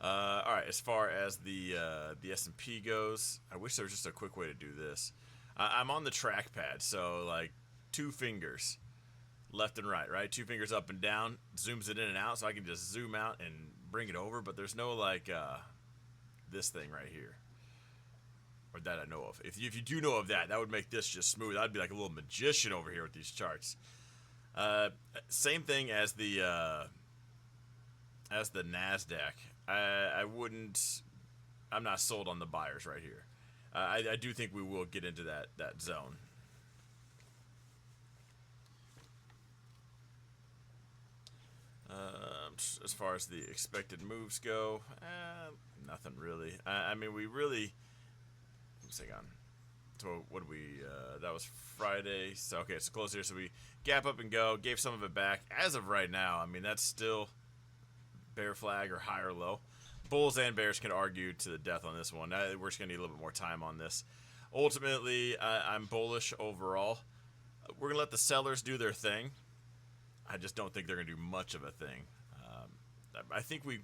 All right, as far as the S&P goes, I wish there was just a quick way to do this. I'm on the trackpad, so like 2 fingers left and right, right? 2 fingers up and down, zooms it in and out, so I can just zoom out and bring it over. But there's no like this thing right here, or that I know of. If you do know of that, that would make this just smooth. I'd be like a little magician over here with these charts. Same thing as the NASDAQ. I wouldn't. I'm not sold on the buyers right here. I do think we will get into that zone. As far as the expected moves go, nothing really. I mean, we really. Let's hang on. So what did we? That was Friday. So okay, it's close here. So we gap up and go. Gave some of it back. As of right now, I mean that's still bear flag or high or low. Bulls and bears can argue to the death on this one. We're just gonna need a little bit more time on this. Ultimately, I'm bullish overall. We're gonna let the sellers do their thing. I just don't think they're gonna do much of a thing. I think we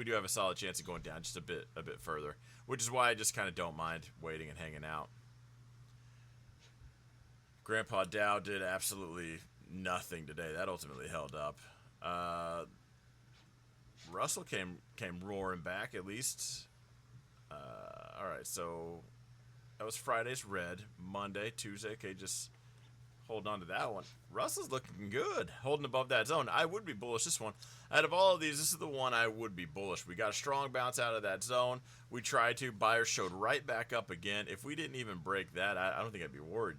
do have a solid chance of going down just a bit further, which is why I just kind of don't mind waiting and hanging out. Grandpa Dow did absolutely nothing today. That ultimately held up. Russell came roaring back at least. All right, so that was Friday's red. Monday, Tuesday. Okay, just holding on to that one. Russell's looking good, holding above that zone. I would be bullish this one. Out of all of these, this is the one I would be bullish. We got a strong bounce out of that zone. We tried to. Buyers showed right back up again. If we didn't even break that, I don't think I'd be worried.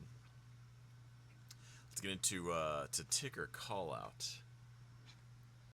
Let's get into to ticker call out.